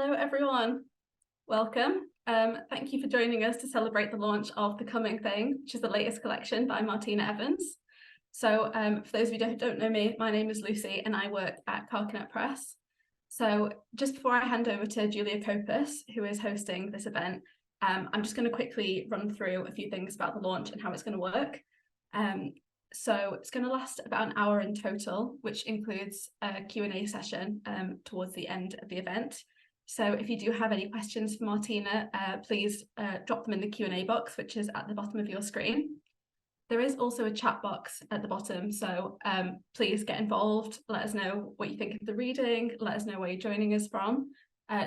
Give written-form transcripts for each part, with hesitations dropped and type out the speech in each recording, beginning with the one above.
Hello, everyone. Welcome. Thank you for joining us to celebrate the launch of The Coming Thing, which is the latest collection by Martina Evans. So for those of you who don't know me, my name is Lucy and I work at Carcanet Press. So just before I hand over to Julia Copus, who is hosting this event, I'm just going to quickly run through a few things about the launch and how it's going to work. So it's going to last about an hour in total, which includes a Q&A session towards the end of the event. So if you do have any questions for Martina, please drop them in the Q&A box, which is at the bottom of your screen. There is also a chat box at the bottom, so please get involved. Let us know what you think of the reading. Let us know where you're joining us from.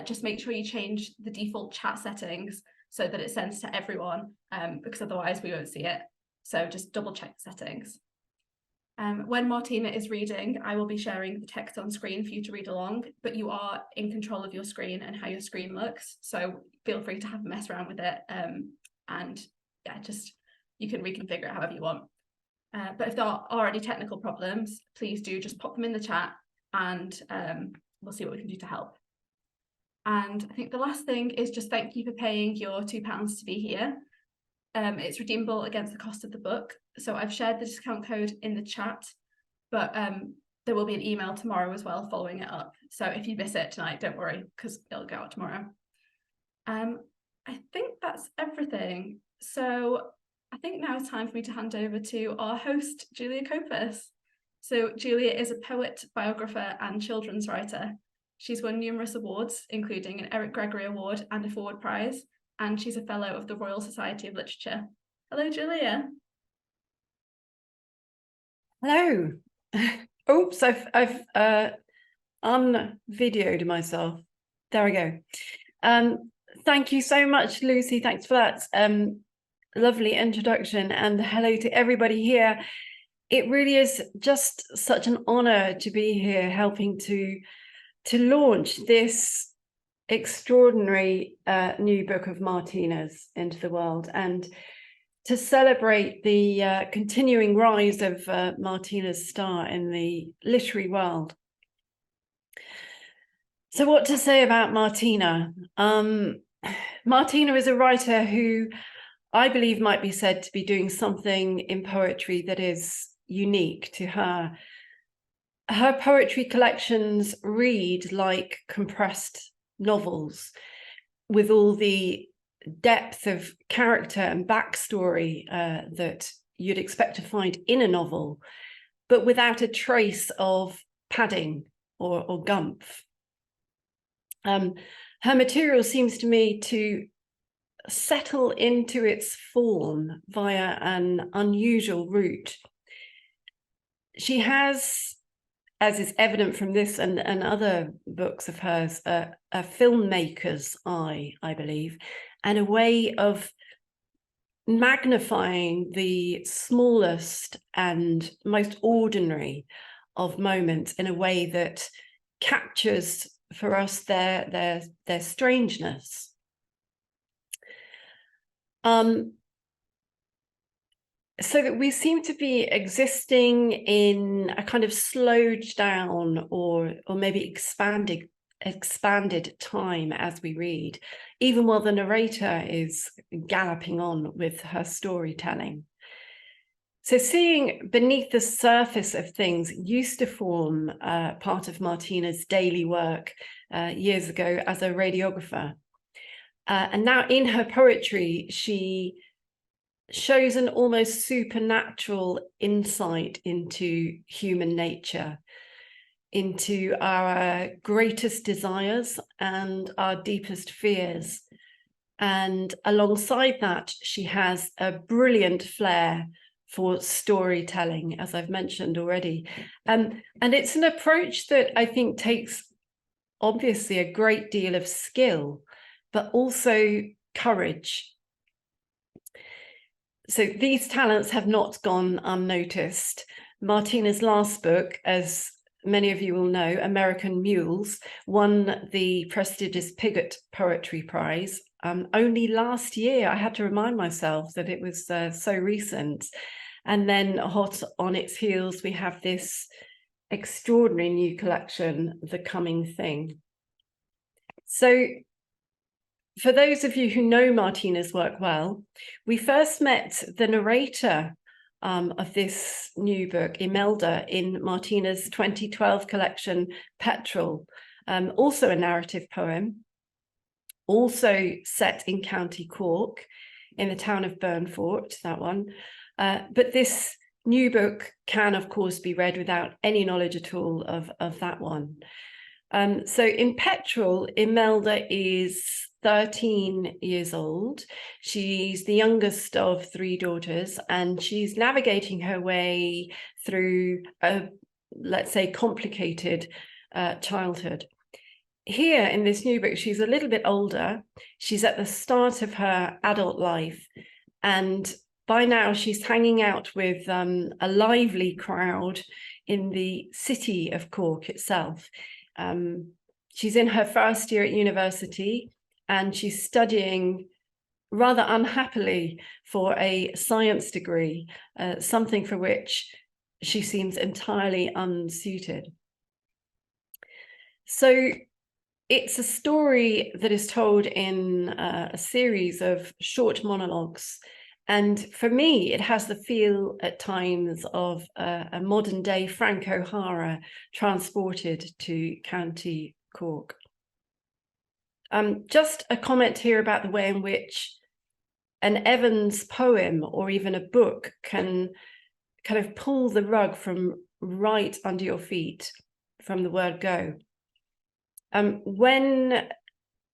Just make sure you change the default chat settings so that it sends to everyone, because otherwise we won't see it. So just double check the settings. When Martina is reading, I will be sharing the text on screen for you to read along, but you are in control of your screen and how your screen looks. So feel free to have a mess around with it. And yeah, just you can reconfigure it however you want. But if there are any technical problems, please do just pop them in the chat and we'll see what we can do to help. And I think the last thing is just thank you for paying your £2 to be here. It's redeemable against the cost of the book. So I've shared the discount code in the chat, but there will be an email tomorrow as well following it up. So if you miss it tonight, don't worry, because it'll go out tomorrow. I think that's everything. So I think now it's time for me to hand over to our host, Julia Copus. So Julia is a poet, biographer, and children's writer. She's won numerous awards, including an Eric Gregory Award and a Forward Prize, and she's a fellow of the Royal Society of Literature. Hello, Julia. Hello. Oops, I've unvideoed myself. There we go. Thank you so much, Lucy. Thanks for that lovely introduction, and hello to everybody here. It really is just such an honor to be here helping to launch this extraordinary new book of Martina's into the world, and to celebrate the continuing rise of Martina's star in the literary world. So what to say about Martina? Martina is a writer who I believe might be said to be doing something in poetry that is unique to her. Her poetry collections read like compressed novels with all the depth of character and backstory that you'd expect to find in a novel, but without a trace of padding or gumph. Her material seems to me to settle into its form via an unusual route. She has, as is evident from this and other books of hers, a filmmaker's eye, I believe, and a way of magnifying the smallest and most ordinary of moments in a way that captures for us their strangeness. So that we seem to be existing in a kind of slowed down or maybe expanded time as we read, even while the narrator is galloping on with her storytelling. So seeing beneath the surface of things used to form part of Martina's daily work years ago as a radiographer. And now in her poetry, she shows an almost supernatural insight into human nature, into our greatest desires and our deepest fears. And alongside that, she has a brilliant flair for storytelling, as I've mentioned already. And it's an approach that I think takes obviously a great deal of skill, but also courage. So these talents have not gone unnoticed. Martina's last book, as many of you will know, American Mules, won the prestigious Pigott Poetry Prize. Only last year. I had to remind myself that it was so recent. And then hot on its heels, we have this extraordinary new collection, The Coming Thing. So for those of you who know Martina's work well, we first met the narrator of this new book, Imelda, in Martina's 2012 collection, Petrol, also a narrative poem, also set in County Cork, in the town of Burnfort, that one. But this new book can, of course, be read without any knowledge at all of that one. So in Petrol, Imelda is 13 years old. She's the youngest of 3 daughters, and she's navigating her way through a, let's say, complicated childhood. Here in this new book, she's a little bit older. She's at the start of her adult life, and by now she's hanging out with a lively crowd in the city of Cork itself. She's in her first year at university, and she's studying rather unhappily for a science degree, something for which she seems entirely unsuited. So it's a story that is told in a series of short monologues. And for me, it has the feel at times of a modern day Frank O'Hara transported to County Cork. Just a comment here about the way in which an Evans poem or even a book can kind of pull the rug from right under your feet from the word go. When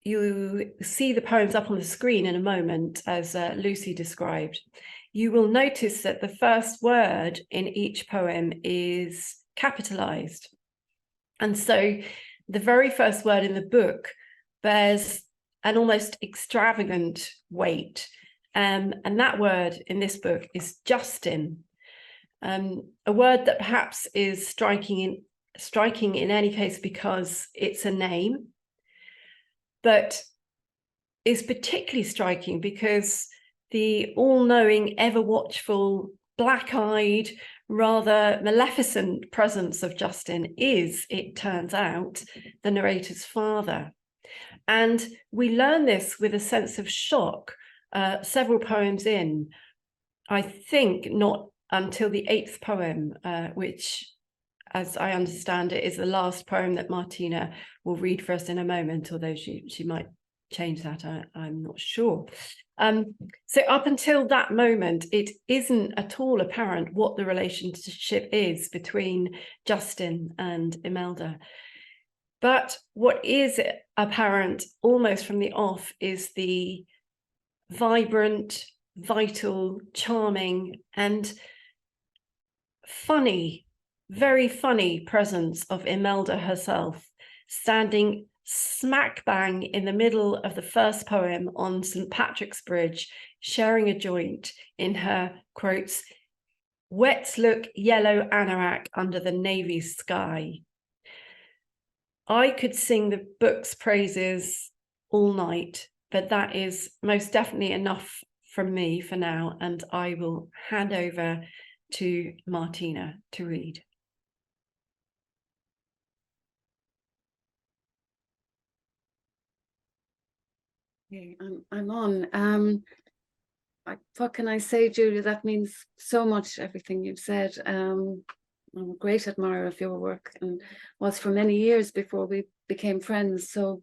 you see the poems up on the screen in a moment, as Lucy described, you will notice that the first word in each poem is capitalized. And so the very first word in the book bears an almost extravagant weight. And that word in this book is Justin, a word that perhaps is striking in any case because it's a name, but is particularly striking because the all-knowing, ever-watchful, black-eyed, rather maleficent presence of Justin is, it turns out, the narrator's father. And we learn this with a sense of shock several poems in, I think not until the 8th poem, which, as I understand it, is the last poem that Martina will read for us in a moment, although she might change that, I'm not sure. So up until that moment, it isn't at all apparent what the relationship is between Justin and Imelda. But what is apparent almost from the off is the vibrant, vital, charming, and funny, very funny presence of Imelda herself, standing smack bang in the middle of the first poem on St. Patrick's Bridge, sharing a joint in her, quotes, wet look yellow anorak under the navy sky. I could sing the book's praises all night, but that is most definitely enough from me for now, and I will hand over to Martina to read. Okay, I'm on. What can I say, Julia? That means so much, everything you've said. I'm a great admirer of your work and was for many years before we became friends. So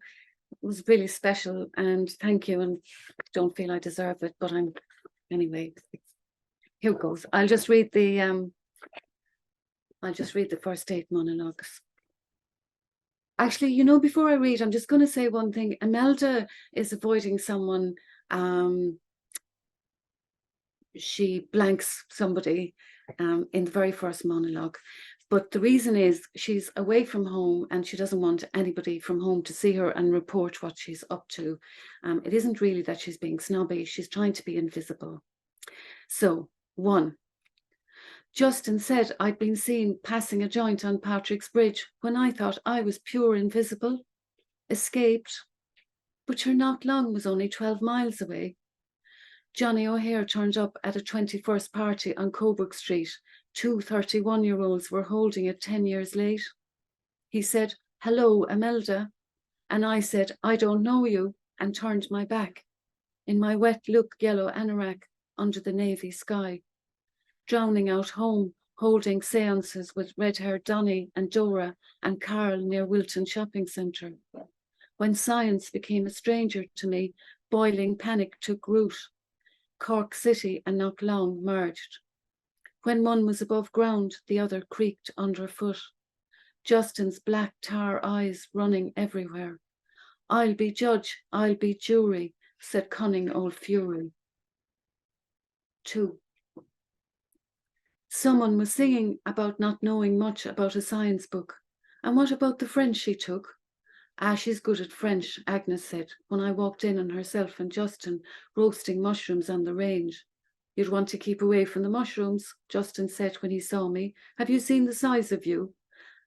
it was really special, and thank you. And don't feel I deserve it, but anyway. Here goes. I'll just read the first 8 monologues. Actually, you know, before I read, I'm just going to say one thing. Imelda is avoiding someone. She blanks somebody in the very first monologue. But the reason is she's away from home and she doesn't want anybody from home to see her and report what she's up to. It isn't really that she's being snobby. She's trying to be invisible. So, 1. Justin said I'd been seen passing a joint on Patrick's Bridge when I thought I was pure invisible. Escaped. But sure, not long, was only 12 miles away. Johnny O'Hare turned up at a 21st party on Coburg Street. 2 31-year-olds were holding it 10 years late. He said, hello, Imelda. And I said, I don't know you, and turned my back in my wet look yellow anorak under the navy sky, drowning out home, holding seances with red-haired Donny and Dora and Carl near Wilton Shopping Centre. When science became a stranger to me, boiling panic took root. Cork City and Knocklong merged. When one was above ground, the other creaked underfoot. Justin's black tar eyes running everywhere. I'll be judge, I'll be jury, said cunning old Fury. 2. Someone was singing about not knowing much about a science book. And what about the French she took? She's good at French, Agnes said, when I walked in on herself and Justin roasting mushrooms on the range. You'd want to keep away from the mushrooms, Justin said when he saw me. Have you seen the size of you?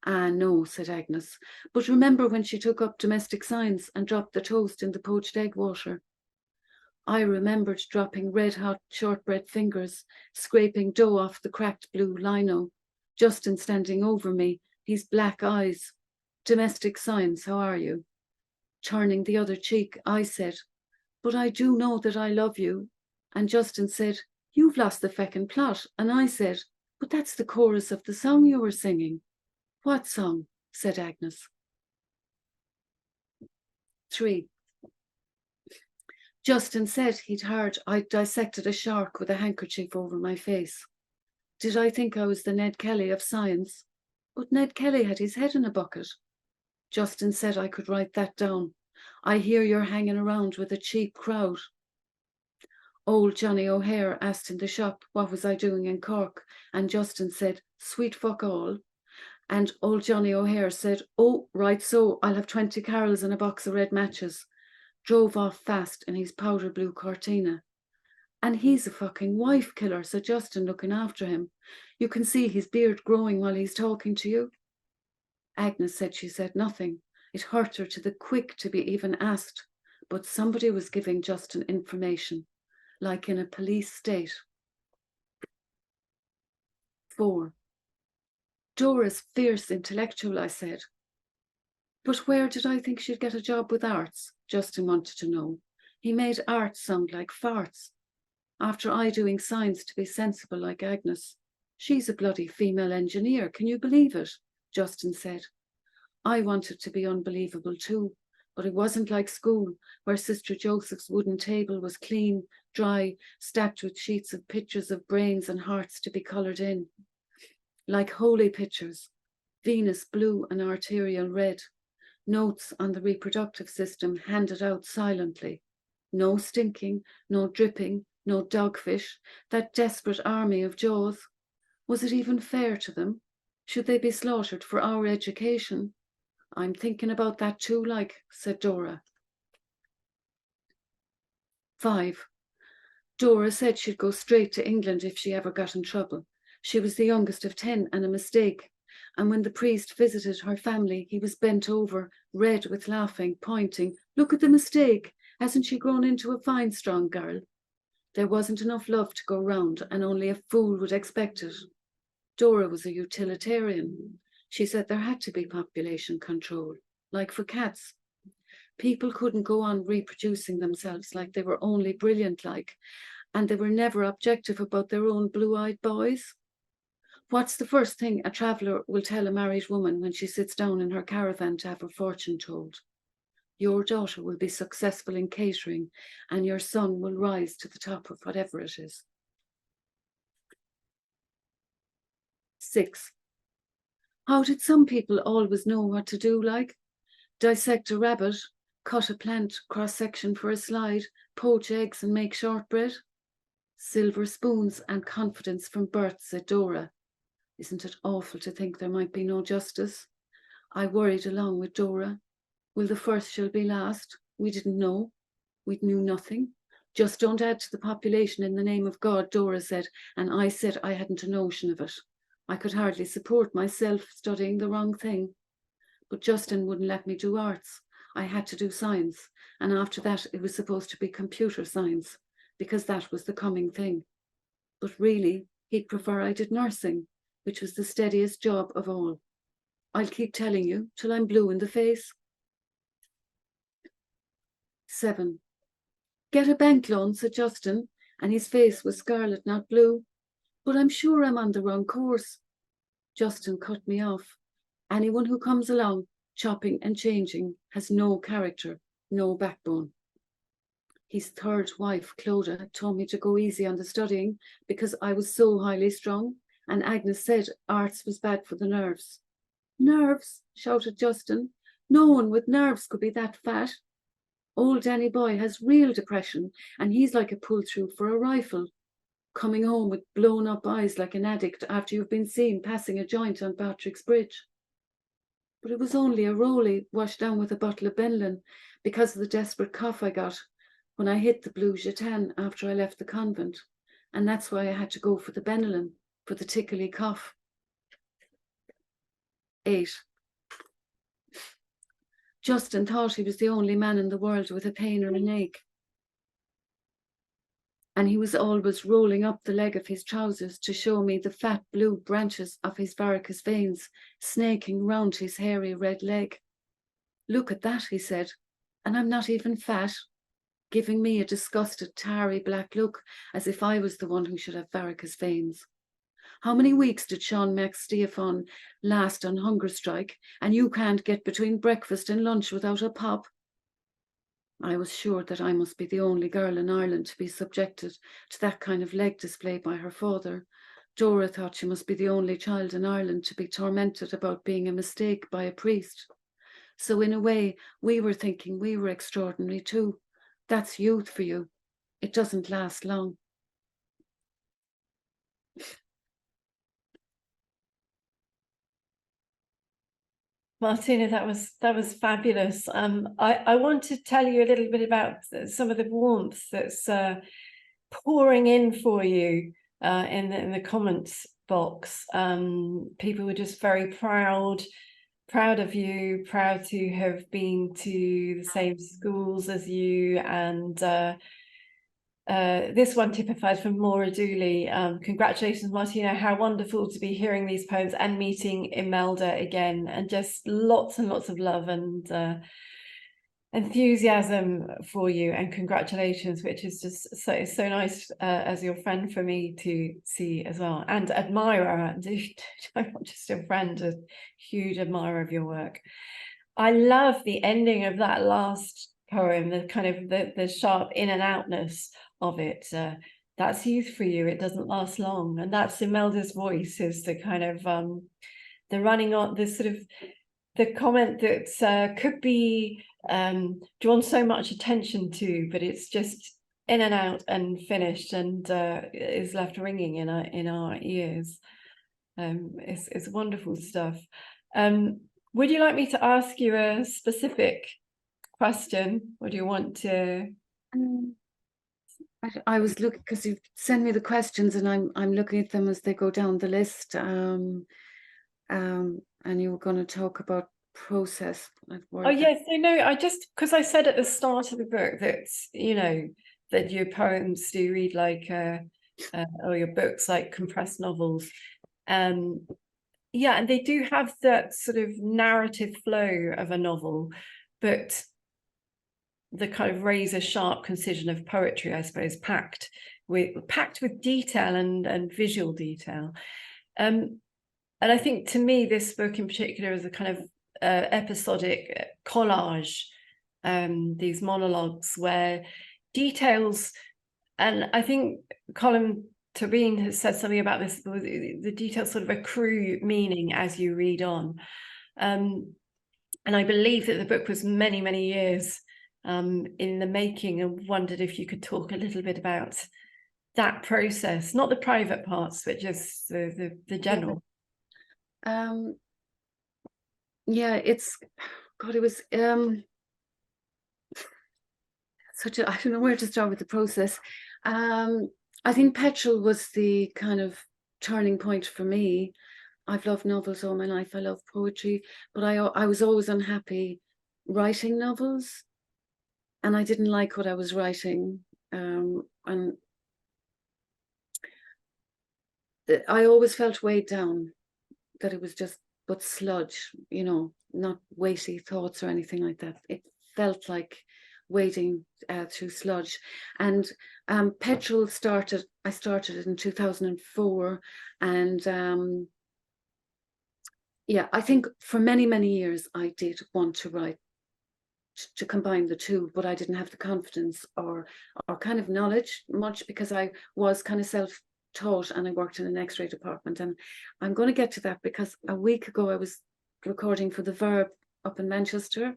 No, said Agnes. But remember when she took up domestic science and dropped the toast in the poached egg water? I remembered dropping red-hot shortbread fingers, scraping dough off the cracked blue lino. Justin standing over me, his black eyes. Domestic science, how are you? Turning the other cheek, I said, but I do know that I love you. And Justin said, you've lost the feckin' plot. And I said, but that's the chorus of the song you were singing. What song? Said Agnes. 3. Justin said he'd heard I'd dissected a shark with a handkerchief over my face. Did I think I was the Ned Kelly of science? But Ned Kelly had his head in a bucket. Justin said I could write that down. I hear you're hanging around with a cheap crowd. Old Johnny O'Hare asked in the shop what was I doing in Cork, and Justin said, sweet fuck all. And old Johnny O'Hare said, oh, right so, I'll have 20 carols and a box of red matches. Drove off fast in his powder blue Cortina. And he's a fucking wife killer, said Justin, looking after him. You can see his beard growing while he's talking to you. Agnes said she said nothing. It hurt her to the quick to be even asked. But somebody was giving Justin information, like in a police state. 4. Dora's fierce intellectual, I said. But where did I think she'd get a job with arts? Justin wanted to know. He made art sound like farts. After I doing science to be sensible like Agnes. She's a bloody female engineer, can you believe it? Justin said. I wanted to be unbelievable too, but it wasn't like school, where Sister Joseph's wooden table was clean, dry, stacked with sheets of pictures of brains and hearts to be coloured in. Like holy pictures, Venus blue and arterial red, notes on the reproductive system handed out silently. No stinking, no dripping, no dogfish, that desperate army of jaws. Was it even fair to them? Should they be slaughtered for our education? I'm thinking about that too, like, said Dora. 5. Dora said she'd go straight to England if she ever got in trouble. She was the youngest of 10 and a mistake. And when the priest visited her family, he was bent over, red with laughing, pointing, look at the mistake. Hasn't she grown into a fine, strong girl? There wasn't enough love to go round, and only a fool would expect it. Dora was a utilitarian. She said there had to be population control, like for cats. People couldn't go on reproducing themselves like they were only brilliant like, and they were never objective about their own blue-eyed boys. What's the first thing a traveller will tell a married woman when she sits down in her caravan to have her fortune told? Your daughter will be successful in catering, and your son will rise to the top of whatever it is. 6. How did some people always know what to do, like? Dissect a rabbit, cut a plant cross-section for a slide, poach eggs and make shortbread? Silver spoons and confidence from birth, said Dora. Isn't it awful to think there might be no justice? I worried along with Dora. Will the first shall be last? We didn't know. We knew nothing. Just don't add to the population in the name of God, Dora said, and I said I hadn't a notion of it. I could hardly support myself studying the wrong thing. But Justin wouldn't let me do arts. I had to do science, and after that it was supposed to be computer science, because that was the coming thing. But really, he'd prefer I did nursing, which was the steadiest job of all. I'll keep telling you till I'm blue in the face. 7. Get a bank loan, said Justin, and his face was scarlet, not blue. But I'm sure I'm on the wrong course. Justin cut me off. Anyone who comes along, chopping and changing, has no character, no backbone. His third wife, Clodagh, told me to go easy on the studying because I was so highly strung, and Agnes said arts was bad for the nerves. Nerves, shouted Justin. No one with nerves could be that fat. Old Danny Boy has real depression, and he's like a pull-through for a rifle, coming home with blown-up eyes like an addict after you've been seen passing a joint on Patrick's Bridge. But it was only a rollie washed down with a bottle of Benlin because of the desperate cough I got when I hit the blue Jetan after I left the convent, and that's why I had to go for the Benylin, for the tickly cough. 8. Justin thought he was the only man in the world with a pain or an ache. And he was always rolling up the leg of his trousers to show me the fat blue branches of his varicose veins snaking round his hairy red leg. Look at that, he said, and I'm not even fat, giving me a disgusted, tarry black look as if I was the one who should have varicose veins. How many weeks did Sean McStephon last on hunger strike, and you can't get between breakfast and lunch without a pop? I was sure that I must be the only girl in Ireland to be subjected to that kind of leg display by her father. Dora thought she must be the only child in Ireland to be tormented about being a mistake by a priest. So in a way, we were thinking we were extraordinary too. That's youth for you. It doesn't last long. Martina, that was fabulous. I want to tell you a little bit about some of the warmth that's pouring in for you in the comments box. People were just very proud of you, proud to have been to the same schools as you, and this one typified from Maura Dooley. Congratulations, Martina. How wonderful to be hearing these poems and meeting Imelda again, and just lots and lots of love and enthusiasm for you, and congratulations, which is just so nice as your friend for me to see as well, and admirer. I'm not just a friend, a huge admirer of your work. I love the ending of that last poem, the kind of the sharp in and outness of it. That's youth for you. It doesn't last long. And that's Imelda's voice, is the kind of the running on, the sort of the comment that could be drawn so much attention to, but it's just in and out and finished, and is left ringing in our ears. It's wonderful stuff. Would you like me to ask you a specific question, or do you want to? I was looking, because you send me the questions, and I'm looking at them as they go down the list. And you were going to talk about process. Oh yes, I just, because I said at the start of the book that that your poems do read like or your books like compressed novels. Yeah, and they do have that sort of narrative flow of a novel, but the kind of razor sharp concision of poetry, I suppose, packed with detail and visual detail. And I think, to me, this book in particular is a kind of episodic collage, these monologues where details, and I think Colin Turbine has said something about this, the details sort of accrue meaning as you read on. And I believe that the book was many, many years in the making, and wondered if you could talk a little bit about that process, not the private parts, but just the general. Yeah, it's, God, it was such a, I don't know where to start with the process. I think Petrol was the kind of turning point for me. I've loved novels all my life. I love poetry, but I was always unhappy writing novels, and I didn't like what I was writing. And I always felt weighed down, that it was just but sludge, not weighty thoughts or anything like that. It felt like wading through sludge. And Petrol I started it in 2004. And yeah, I think for many, many years, I did want to write, to combine the two, but I didn't have the confidence or kind of knowledge much, because I was kind of self-taught and I worked in an X-ray department. And I'm going to get to that, because a week ago I was recording for the Verb up in Manchester,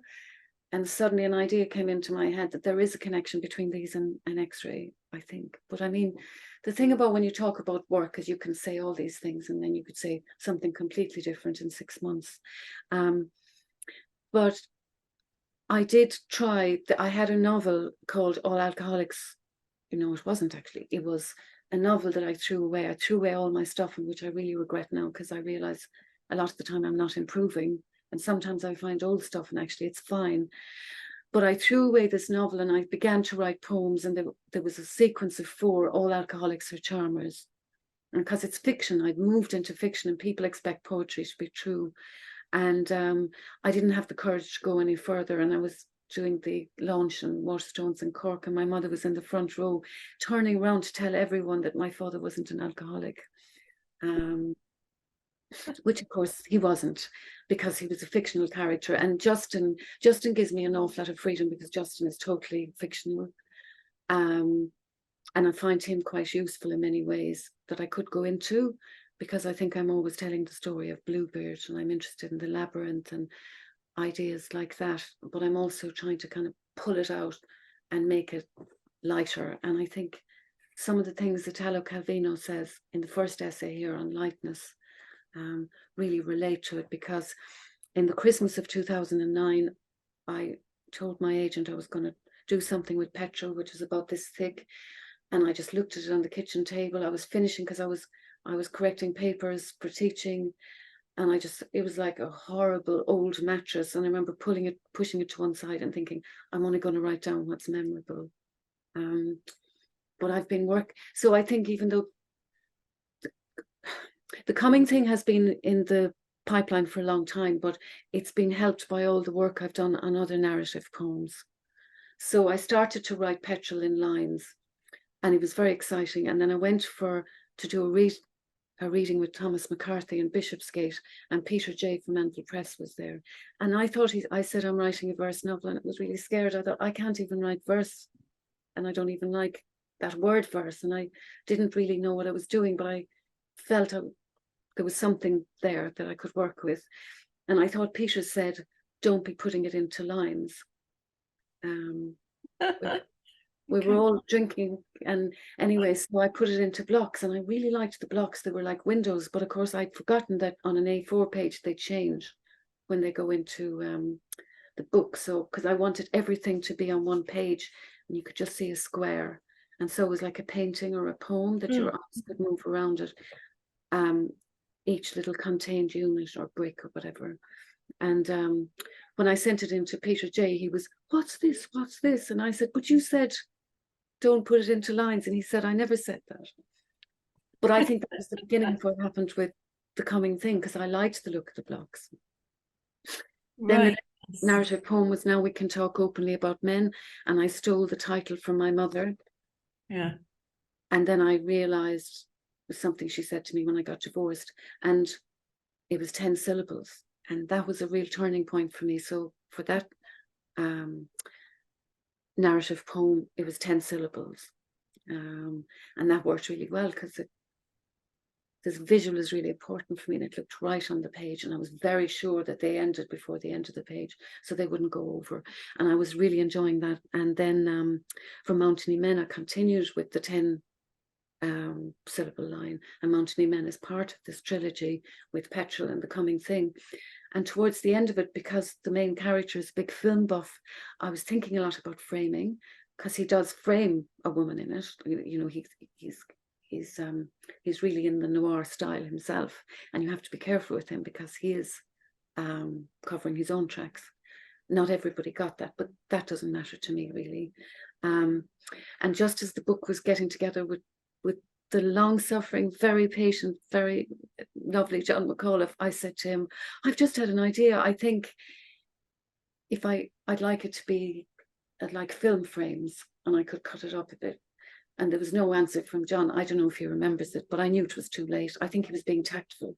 and suddenly an idea came into my head that there is a connection between these and X-ray, I think. But I mean, the thing about when you talk about work is you can say all these things and then you could say something completely different in 6 months. But I did try, I had a novel called All Alcoholics. You know, it wasn't actually, it was a novel that I threw away. I threw away all my stuff, and which I really regret now, because I realize a lot of the time I'm not improving. And sometimes I find old stuff and actually it's fine. But I threw away this novel and I began to write poems, and there was a sequence of 4, All Alcoholics Are Charmers. And because it's fiction, I'd moved into fiction, and people expect poetry to be true. And I didn't have the courage to go any further. And I was doing the launch in Waterstones in Cork, and my mother was in the front row, turning around to tell everyone that my father wasn't an alcoholic. Which of course he wasn't, because he was a fictional character. And Justin gives me an awful lot of freedom, because Justin is totally fictional. And I find him quite useful in many ways that I could go into, because I think I'm always telling the story of Bluebeard, and I'm interested in the labyrinth and ideas like that. But I'm also trying to kind of pull it out and make it lighter. And I think some of the things that Italo Calvino says in the first essay here on lightness really relate to it, because in the Christmas of 2009, I told my agent I was going to do something with Petrol, which was about this thick, and I just looked at it on the kitchen table. I was finishing, because I was correcting papers for teaching, and it was like a horrible old mattress, and I remember pushing it to one side and thinking, I'm only going to write down what's memorable. But I've been so I think even though the coming thing has been in the pipeline for a long time, but it's been helped by all the work I've done on other narrative poems. So I started to write Petrol in lines, and it was very exciting. And then I went to do a reading with Thomas McCarthy in Bishopsgate, and Peter J. from Anvil Press was there. And I said, I'm writing a verse novel, and I was really scared. I thought, I can't even write verse, and I don't even like that word verse. And I didn't really know what I was doing, but I felt there was something there that I could work with. And I thought Peter said, don't be putting it into lines. We were all drinking, and anyway, so I put it into blocks, and I really liked the blocks. They were like windows, but of course I'd forgotten that on an A4 page they change when they go into the book. So because I wanted everything to be on one page, and you could just see a square, and so it was like a painting or a poem that your eyes could move around it. Each little contained unit or brick or whatever. And when I sent it into Peter J, he was, what's this? What's this? And I said, but you said, don't put it into lines. And he said, I never said that. But I think that was the beginning of what happened with the coming thing, because I liked the look of the blocks. Right. Then the narrative poem was Now We Can Talk Openly About Men. And I stole the title from my mother. Yeah. And then I realized something she said to me when I got divorced, and it was 10 syllables, and that was a real turning point for me. So for that narrative poem, it was 10 syllables, and that worked really well, because this visual is really important for me, and it looked right on the page, and I was very sure that they ended before the end of the page, so they wouldn't go over, and I was really enjoying that. And then from Mountain Men, I continued with the 10 syllable line, and Mountain Men is part of this trilogy with Petrol and the coming thing. And towards the end of it, because the main character is a big film buff, I was thinking a lot about framing, because he does frame a woman in it. You know, he's really in the noir style himself, and you have to be careful with him, because he is covering his own tracks. Not everybody got that, but that doesn't matter to me really. And just as the book was getting together with the long-suffering, very patient, very lovely John McAuliffe, I said to him, I've just had an idea. I think I'd like it to be like film frames, and I could cut it up a bit. And there was no answer from John. I don't know if he remembers it, but I knew it was too late. I think he was being tactful.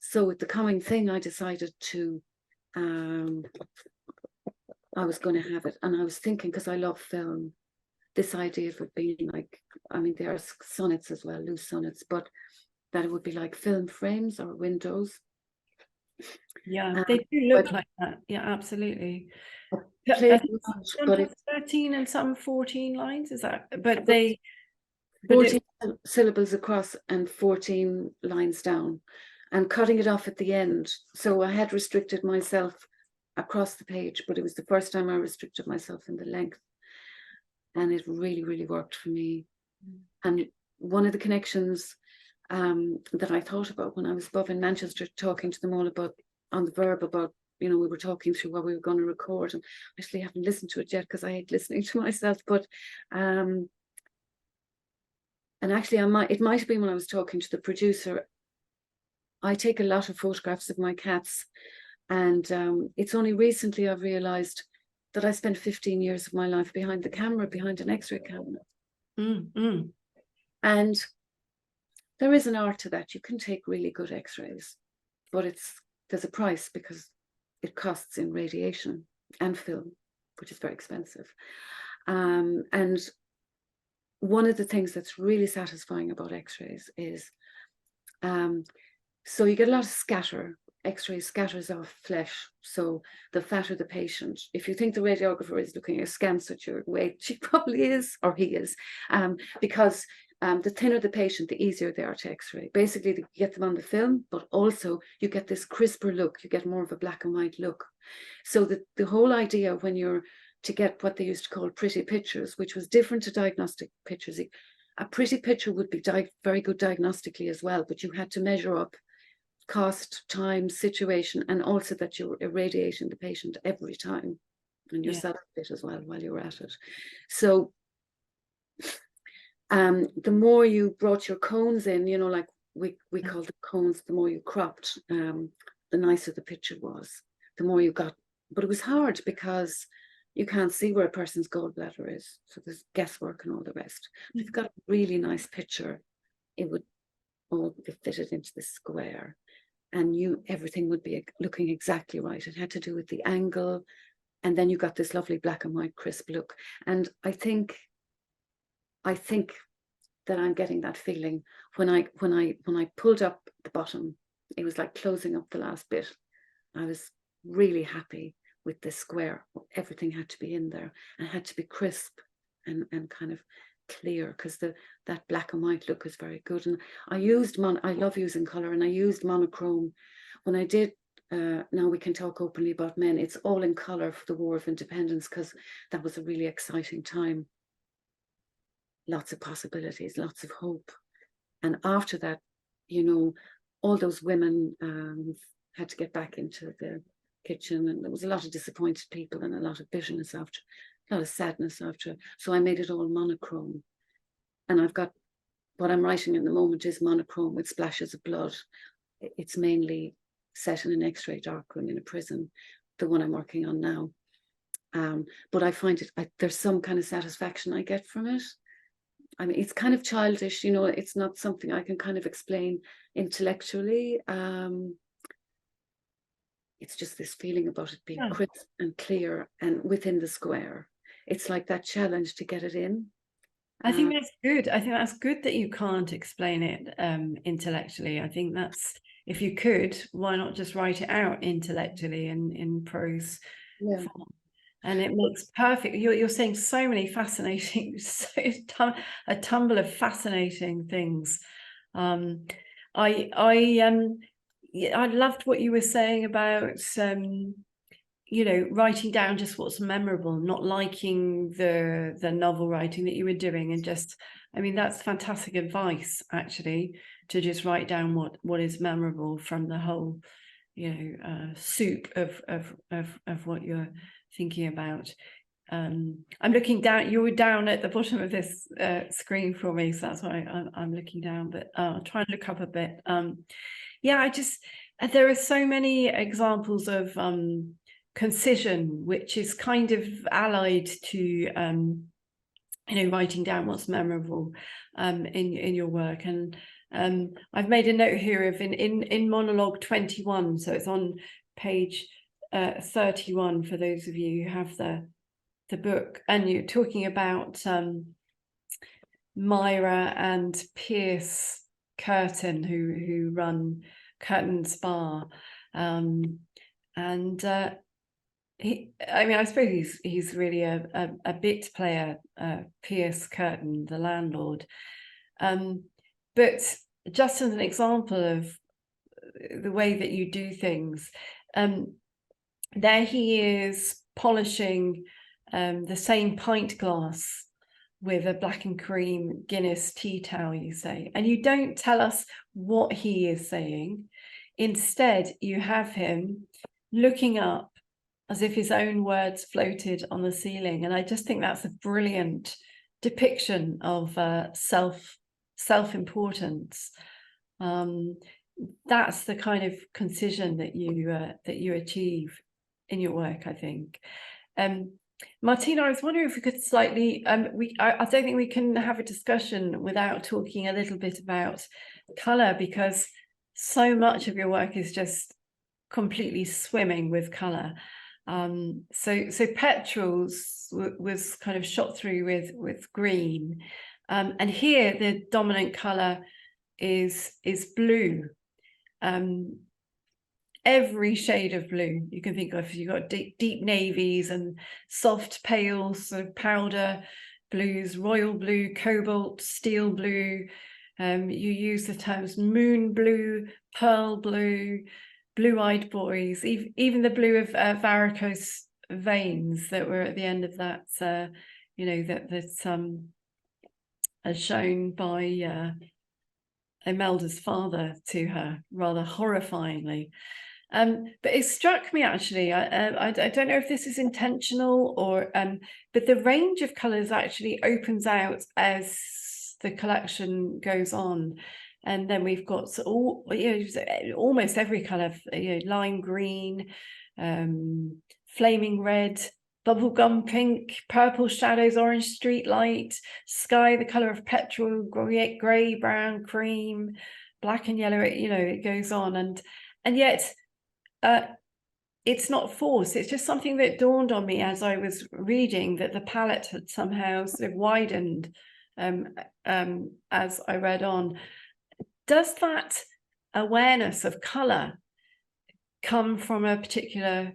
So with the coming thing, I decided to, I was going to have it. And I was thinking, because I love film, this idea of it being like, I mean, there are sonnets as well, loose sonnets, but that it would be like film frames or windows. Yeah, they do look like that. Yeah, absolutely. I think some have 13 and some 14 lines, is that? But they... 14 syllables across and 14 lines down, and cutting it off at the end. So I had restricted myself across the page, but it was the first time I restricted myself in the length. And it really, really worked for me. And one of the connections that I thought about when I was above in Manchester talking to them all about, on the Verb, about, you know, we were talking through what we were going to record, and I actually haven't listened to it yet because I hate listening to myself, but and actually it might have been when I was talking to the producer. I take a lot of photographs of my cats, and it's only recently I've realized that I spent 15 years of my life behind the camera, behind an X-ray camera. And there is an art to that. You can take really good X-rays, but there's a price, because it costs in radiation and film, which is very expensive. And one of the things that's really satisfying about X-rays is, so you get a lot of scatter. X-ray scatters off flesh. So the fatter the patient, if you think the radiographer is looking askance at your weight, she probably is, or he is, because the thinner the patient, the easier they are to X-ray. Basically, you get them on the film, but also you get this crisper look. You get more of a black and white look. So the whole idea, when you're to get what they used to call pretty pictures, which was different to diagnostic pictures. A pretty picture would be very good diagnostically as well, but you had to measure up cost, time, situation, and also that you're irradiating the patient every time, and yourself a bit as well while you're at it. So the more you brought your cones in, you know, like we call the cones, the more you cropped, the nicer the picture was, the more you got. But it was hard because you can't see where a person's gallbladder is. So there's guesswork and all the rest. If you've got a really nice picture, it would all be fitted into the square, and everything would be looking exactly right. It had to do with the angle, and then you got this lovely black and white crisp look. And I think that I'm getting that feeling when I pulled up the bottom. It was like closing up the last bit. I was really happy with this square. Everything had to be in there, and it had to be crisp and kind of clear, because that black and white look is very good. And I love using color, and I used monochrome when I did Now We Can Talk Openly About Men. It's all in color for the War of Independence, because that was a really exciting time. Lots of possibilities, lots of hope. And after that, you know, all those women had to get back into the kitchen, and there was a lot of disappointed people and a lot of bitterness after, a lot of sadness after. So I made it all monochrome, and I've got what I'm writing in the moment is monochrome with splashes of blood. It's mainly set in an X-ray darkroom in a prison, the one I'm working on now. But I find there's some kind of satisfaction I get from it. I mean, it's kind of childish, you know, it's not something I can kind of explain intellectually. It's just this feeling about it being crisp and clear and within the square. It's like that challenge to get it in. I think that's good. I think that's good that you can't explain it intellectually. I think that's, if you could, why not just write it out intellectually in prose form? And it makes perfect. You're saying so many fascinating, a tumble of fascinating things. I loved what you were saying about you know, writing down just what's memorable, not liking the novel writing that you were doing, and just, I mean, that's fantastic advice actually, to just write down what is memorable from the whole, you know, soup of what you're thinking about. I'm looking down. You were down at the bottom of this screen for me, so that's why I'm looking down. But I'll try and look up a bit. Yeah, there are so many examples of concision, which is kind of allied to writing down what's memorable in your work. And I've made a note here of in monologue 21, so it's on page 31 for those of you who have the book, and you're talking about Myra and Pierce Curtin, who run Curtin Spa, and I suppose he's really a bit player, Pierce Curtin, the landlord. But just as an example of the way that you do things, there he is polishing the same pint glass with a black and cream Guinness tea towel, you say, and you don't tell us what he is saying. Instead, you have him looking up as if his own words floated on the ceiling. And I just think that's a brilliant depiction of self-importance. That's the kind of concision that you achieve in your work, I think. Martina, I was wondering if we could slightly, I don't think we can have a discussion without talking a little bit about colour, because so much of your work is just completely swimming with colour. So Petrels was kind of shot through with green, and here the dominant colour is blue. Every shade of blue you can think of. You've got deep navies and soft pale sort of powder blues, royal blue, cobalt, steel blue. You use the terms moon blue, pearl blue, blue-eyed boys, even the blue of varicose veins that were at the end of that, that's as shown by Imelda's father to her, rather horrifyingly. But it struck me, actually, I don't know if this is intentional or, but the range of colours actually opens out as the collection goes on. And then we've got almost every colour, lime green, flaming red, bubblegum pink, purple shadows, orange street light, sky, the colour of petrol, grey, brown, cream, black and yellow, it goes on. And yet it's not forced. It's just something that dawned on me as I was reading, that the palette had somehow sort of widened as I read on. Does that awareness of colour come from a particular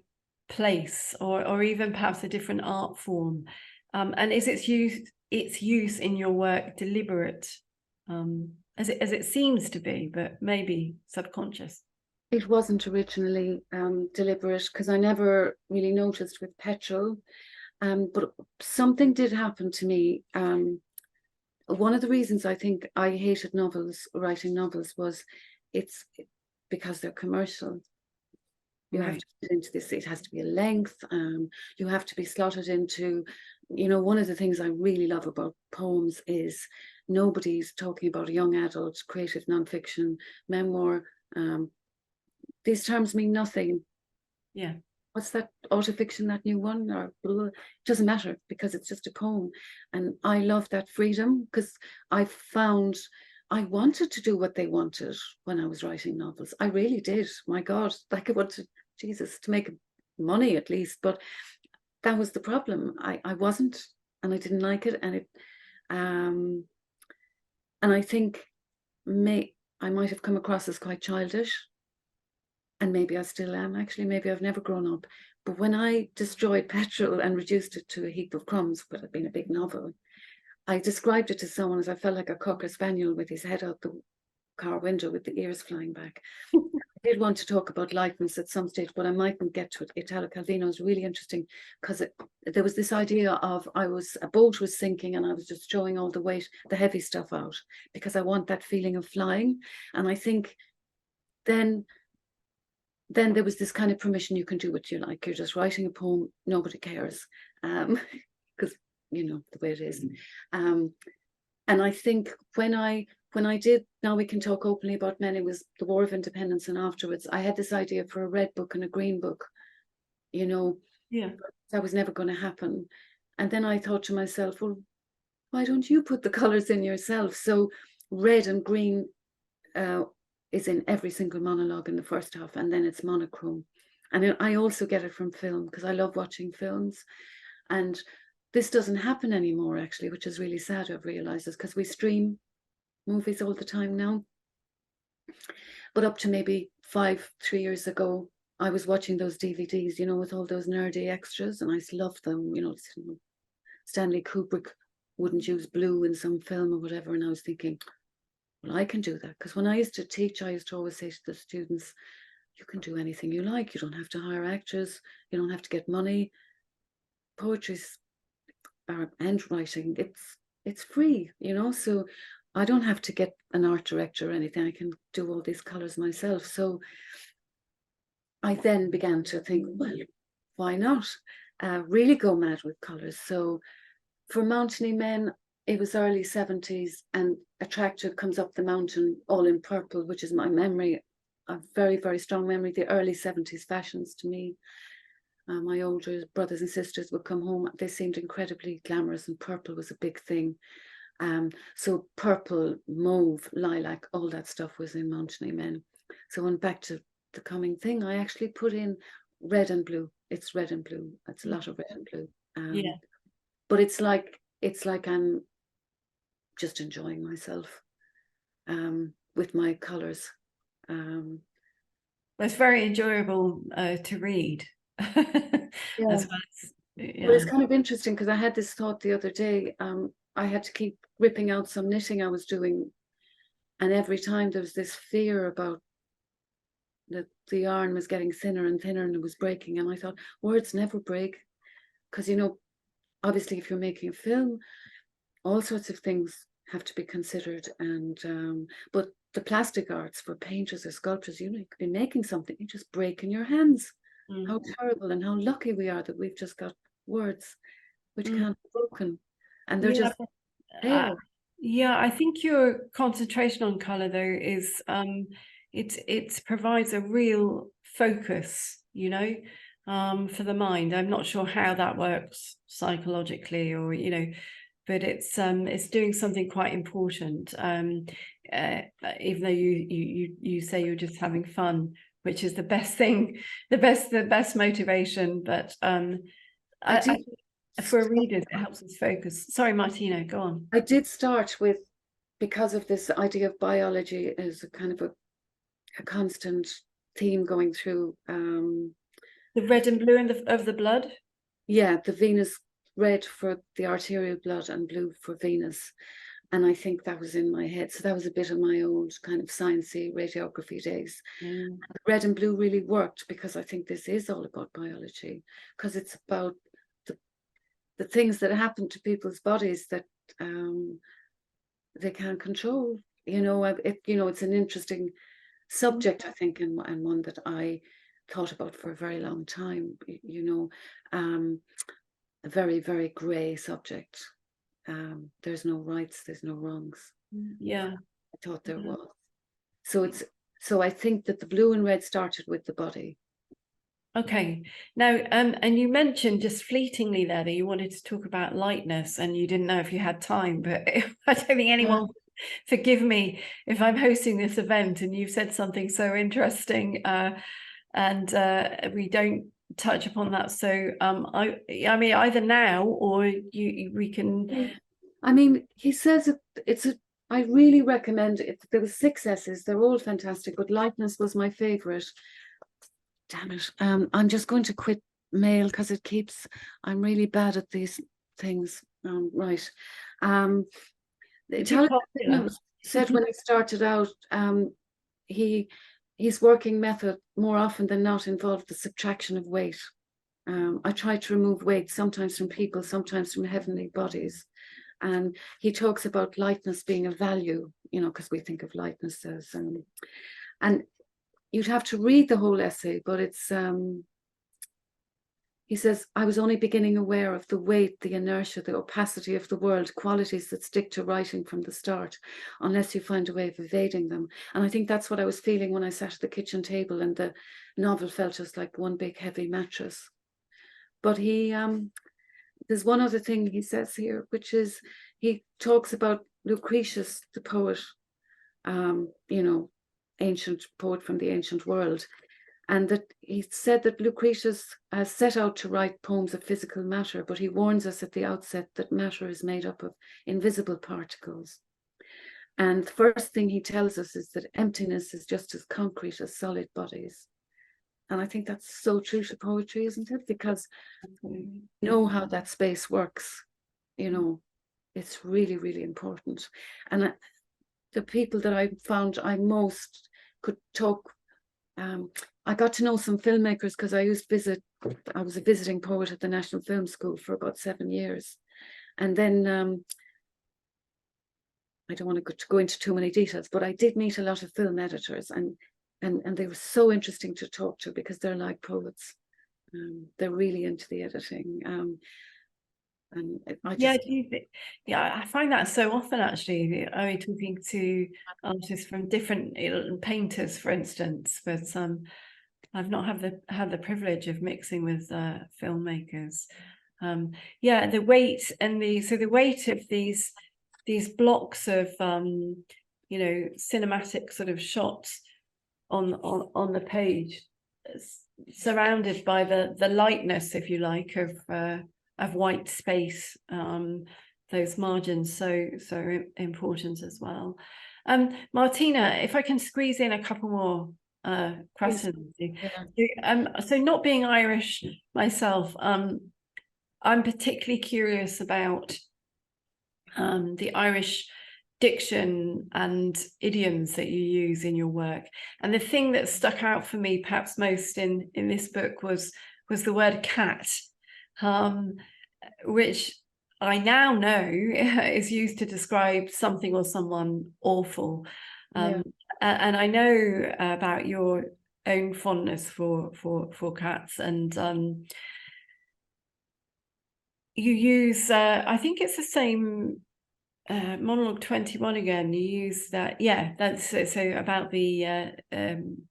place, or even perhaps a different art form? And is its use in your work deliberate, as it seems to be, but maybe subconscious? It wasn't originally deliberate, because I never really noticed with petrol, but something did happen to me. One of the reasons I think I hated writing novels, was it's because they're commercial. You have to fit into this, it has to be a length, you have to be slotted into, one of the things I really love about poems is nobody's talking about a young adult, creative nonfiction, memoir. These terms mean nothing. Yeah. What's that autofiction, that new one, or blah, it doesn't matter, because it's just a poem. And I love that freedom, because I found I wanted to do what they wanted when I was writing novels. I really did. My God, like I wanted, Jesus, to make money at least. But that was the problem. I wasn't, and I didn't like it. And and I think I might have come across as quite childish. And maybe I still am, actually. Maybe I've never grown up. But when I destroyed petrol and reduced it to a heap of crumbs, but it had been a big novel, I described it to someone as I felt like a cocker spaniel with his head out the car window with the ears flying back. I did want to talk about lightness at some stage, but I mightn't get to it. Italo Calvino is really interesting, because there was this idea of a boat was sinking, and I was just throwing all the weight, the heavy stuff out, because I want that feeling of flying. And I think then there was this kind of permission, you can do what you like. You're just writing a poem, nobody cares, because the way it is. And I think when I did Now We Can Talk Openly About Men, it was the War of Independence, and afterwards I had this idea for a red book and a green book, you know, Yeah. that was never going to happen. And then I thought to myself, well, why don't you put the colors in yourself? So red and green is in every single monologue in the first half, and then it's monochrome. And I also get it from film, because I love watching films. And this doesn't happen anymore, actually, which is really sad, I've realized, is because we stream movies all the time now. But up to maybe 3 years ago, I was watching those DVDs, you know, with all those nerdy extras, and I loved them. You know, Stanley Kubrick wouldn't use blue in some film or whatever, and I was thinking, well, I can do that. Because when I used to teach, I used to always say to the students, you can do anything you like. You don't have to hire actors. You don't have to get money. Poetry's and writing, it's free, you know, so I don't have to get an art director or anything. I can do all these colors myself. So I then began to think, well, why not really go mad with colors? So for Mountainy Men, it was early 70s, and a tractor comes up the mountain all in purple, which is my memory, a very, very strong memory, the early 70s fashions to me. My older brothers and sisters would come home. They seemed incredibly glamorous, and purple was a big thing. So purple, mauve, lilac, all that stuff was in Mountainy Men. So I went back to the coming thing. I actually put in red and blue. It's red and blue. It's a lot of red and blue. Yeah. But it's like I'm just enjoying myself with my colors. It's very enjoyable to read. Yeah. As well as, yeah. But it's kind of interesting, because I had this thought the other day. I had to keep ripping out some knitting I was doing, and every time there was this fear about that the yarn was getting thinner and thinner and it was breaking. And I thought, words never break, because, you know, obviously if you're making a film, all sorts of things have to be considered. And but the plastic arts for painters or sculptors, you know, you could be making something, you just break in your hands. How terrible, and how lucky we are that we've just got words which can't be broken, and they're just there. Yeah, I think your concentration on color though is it provides a real focus, you know, for the mind. I'm not sure how that works psychologically, or you know, but it's doing something quite important. Even though you say you're just having fun, which is the best thing, the best motivation. But for readers, it helps us focus. Sorry, Martina, go on. I did start with, because of this idea of biology is a kind of a constant theme going through. The red and blue of the blood. Yeah, the Venus, red for the arterial blood and blue for Venus. And I think that was in my head. So that was a bit of my old kind of sciencey radiography days. Red and blue really worked, because I think this is all about biology, because it's about the things that happen to people's bodies that they can't control. You know, it's an interesting subject, I think, and one that I thought about for a very long time. You know, a very, very grey subject. There's no rights, there's no wrongs. Yeah, I thought there was. So I think that the blue and red started with the body. Okay. Now, and you mentioned just fleetingly there that you wanted to talk about lightness, and you didn't know if you had time, but I don't think anyone forgive me if I'm hosting this event and you've said something so interesting, and we don't touch upon that. So I mean, either now or we can. I mean, he says I really recommend it. There were 6 essays, they're all fantastic, but lightness was my favorite. Damn it. I'm just going to quit mail, because I'm really bad at these things. Right. Said when he started out, his working method more often than not involved the subtraction of weight. I try to remove weight, sometimes from people, sometimes from heavenly bodies. And he talks about lightness being a value, you know, because we think of lightness as, and you'd have to read the whole essay, but it's, he says, I was only beginning aware of the weight, the inertia, the opacity of the world, qualities that stick to writing from the start, unless you find a way of evading them. And I think that's what I was feeling when I sat at the kitchen table and the novel felt just like one big heavy mattress. But there's one other thing he says here, which is he talks about Lucretius, the poet, ancient poet from the ancient world, and that he said that Lucretius has set out to write poems of physical matter, but he warns us at the outset that matter is made up of invisible particles. And the first thing he tells us is that emptiness is just as concrete as solid bodies. And I think that's so true to poetry, isn't it? Because you know how that space works, it's really, really important. And the people that I found I most could talk, I got to know some filmmakers because I was a visiting poet at the National Film School for about 7 years. And then I don't want to go into too many details, but I did meet a lot of film editors, and they were so interesting to talk to because they're like poets. They're really into the editing. And I just... I find that so often, actually. Talking to artists from different painters, for instance, but I've not had the privilege of mixing with filmmakers. The weight and the weight of these blocks of cinematic sort of shots on the page, surrounded by the lightness, if you like, of white space, those margins so important as well. Martina, if I can squeeze in a couple more questions. Yeah. So not being Irish myself, I'm particularly curious about the Irish diction and idioms that you use in your work. And the thing that stuck out for me perhaps most in this book was the word cat, which I now know is used to describe something or someone awful. And I know about your own fondness for cats, and you use I think it's the same monologue 21 again. You use that, that's so about the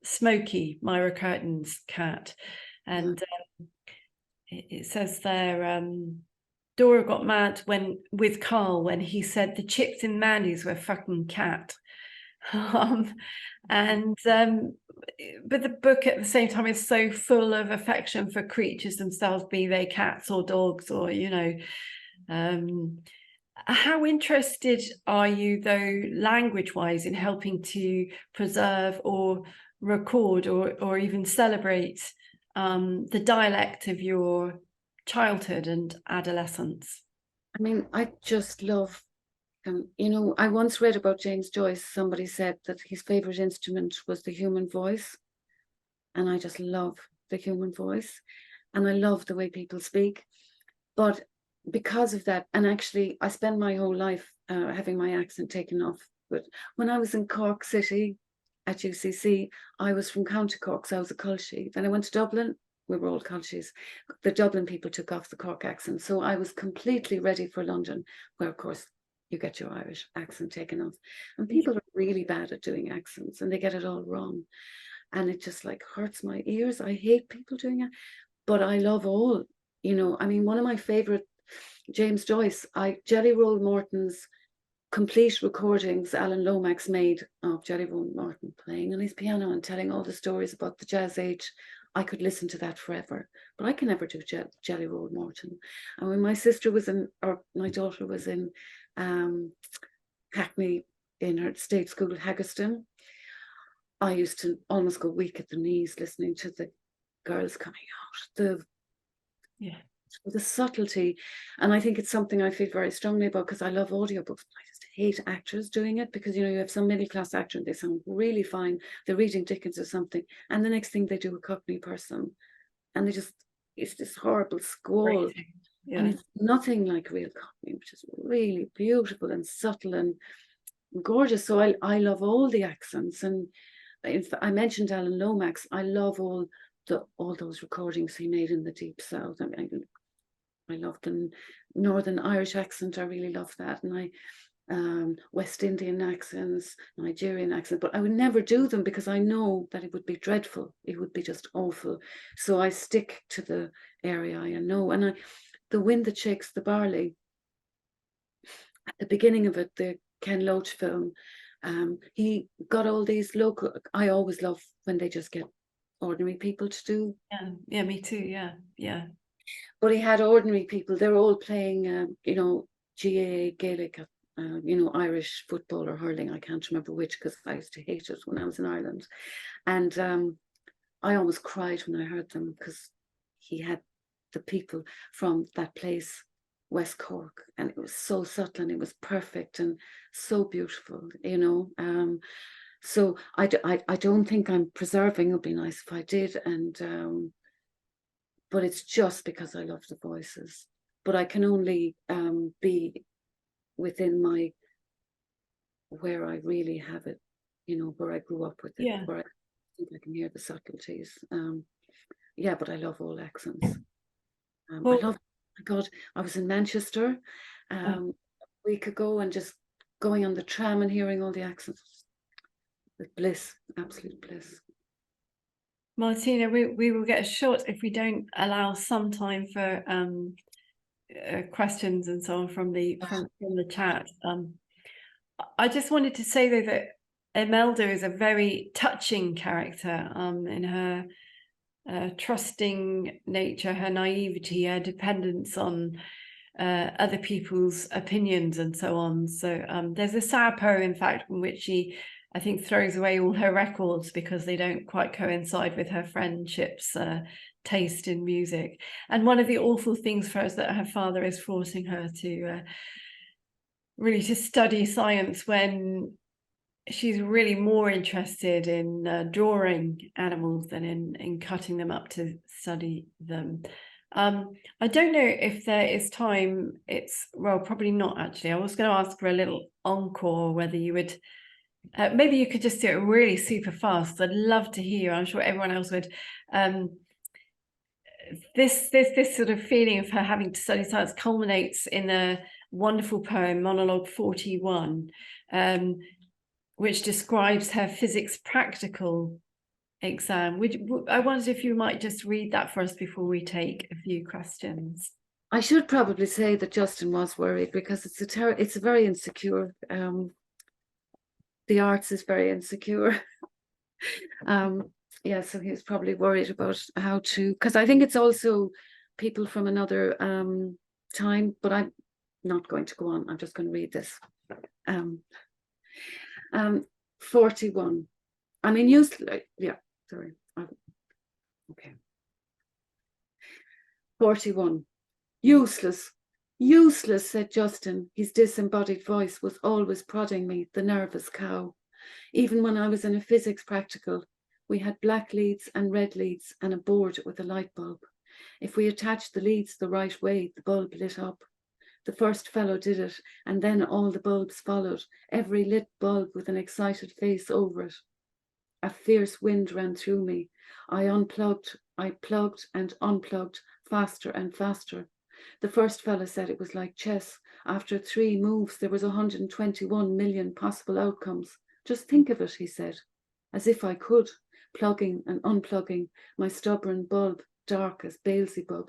Smokey, Myra Curtin's cat, and it says there, Dora got mad with Carl when he said the chicks in Mandy's were fucking cat. But the book at the same time is so full of affection for creatures themselves, be they cats or dogs, or how interested are you, though, language-wise, in helping to preserve or record or even celebrate the dialect of your childhood and adolescence? I mean, I just love, I once read about James Joyce. Somebody said that his favorite instrument was the human voice. And I just love the human voice. And I love the way people speak. But because of that, and actually I spent my whole life having my accent taken off. But when I was in Cork City at UCC, I was from County Cork, so I was a Culshie. Then I went to Dublin. We were all Culshies. The Dublin people took off the Cork accent. So I was completely ready for London, where, of course, you get your Irish accent taken off. And people are really bad at doing accents, and they get it all wrong. And it just like hurts my ears. I hate people doing it, but I love all, I mean, one of my favorite, James Joyce, Jelly Roll Morton's complete recordings Alan Lomax made of Jelly Roll Morton playing on his piano and telling all the stories about the jazz age. I could listen to that forever, but I can never do Jelly Roll Morton. And when my sister was or my daughter was in Hackney in her state school, Haggerston, I used to almost go weak at the knees listening to the girls coming out, the subtlety. And I think it's something I feel very strongly about because I love audiobooks, but I just hate actors doing it because, you have some middle-class actor and they sound really fine. They're reading Dickens or something. And the next thing they do a Cockney person. And it's this horrible squall. And it's nothing like real Cockney, which is really beautiful and subtle and gorgeous. So I love all the accents. And I mentioned Alan Lomax. I love all those recordings he made in the Deep South. I love the Northern Irish accent. I really love that. And West Indian accents, Nigerian accents, but I would never do them because I know that it would be dreadful. It would be just awful. So I stick to the area I know. And the Wind That Shakes the Barley, at the beginning of it, the Ken Loach film, he got all these local, I always love when they just get ordinary people to do. Yeah, me too. Yeah. But he had ordinary people. They're all playing, GAA, Gaelic, Irish football or hurling. I can't remember which because I used to hate it when I was in Ireland. And I almost cried when I heard them because he had the people from that place, West Cork, and it was so subtle and it was perfect and so beautiful, So I don't think I'm preserving. It would be nice if I did. And but it's just because I love the voices. But I can only be within where I really have it, where I grew up with it, where I think I can hear the subtleties. But I love all accents. Well, I love, my God, I was in Manchester a week ago and just going on the tram and hearing all the accents with bliss, absolute bliss. Martina, we will get short if we don't allow some time for questions and so on from the chat. I just wanted to say though that Imelda is a very touching character in her trusting nature, her naivety, her dependence on other people's opinions and so on. So there's a sad poem, in fact, in which she, I think, throws away all her records because they don't quite coincide with her friendship's taste in music. And one of the awful things for us that her father is forcing her to really to study science when she's really more interested in drawing animals than in cutting them up to study them. I don't know if there is time. Well, probably not actually. I was going to ask for a little encore, whether you would, maybe you could just do it really super fast. I'd love to hear. I'm sure everyone else would. This sort of feeling of her having to study science culminates in a wonderful poem, Monologue 41, which describes her physics practical exam. I wondered if you might just read that for us before we take a few questions. I should probably say that Justin was worried because it's a very insecure. The arts is very insecure. So he was probably worried about how to, because I think it's also people from another time, but I'm not going to go on. I'm just going to read this. 41. I mean, sorry. Okay. 41. Useless, useless, said Justin. His disembodied voice was always prodding me, the nervous cow. Even when I was in a physics practical, we had black leads and red leads and a board with a light bulb. If we attached the leads the right way, the bulb lit up. The first fellow did it, and then all the bulbs followed, every lit bulb with an excited face over it. A fierce wind ran through me. I plugged and unplugged faster and faster. The first fellow said it was like chess. After 3 moves, there was 121 million possible outcomes. Just think of it, he said, as if I could, plugging and unplugging my stubborn bulb, dark as Beelzebub.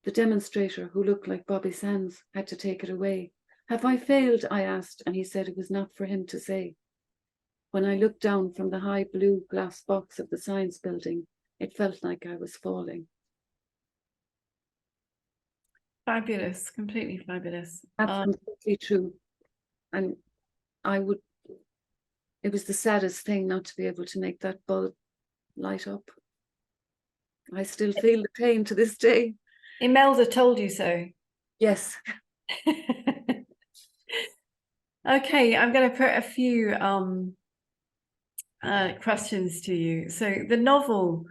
The demonstrator, who looked like Bobby Sands, had to take it away. Have I failed? I asked, and he said it was not for him to say. When I looked down from the high blue glass box of the science building, it felt like I was falling. Fabulous, completely fabulous. That's completely true. And it was the saddest thing not to be able to make that bulb light up. I still feel the pain to this day. Imelda told you so. Yes. Okay, I'm going to put a few questions to you. So the novel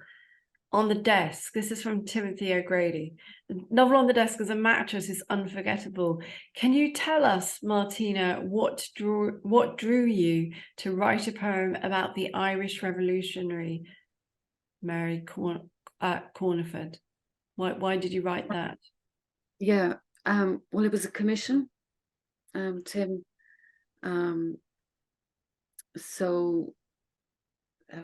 on the desk, this is from Timothy O'Grady. The novel on the desk as a mattress is unforgettable. Can you tell us, Martina, what drew you to write a poem about the Irish revolutionary Mary Cornford? Why did you write that? Yeah, well, it was a commission. Tim So a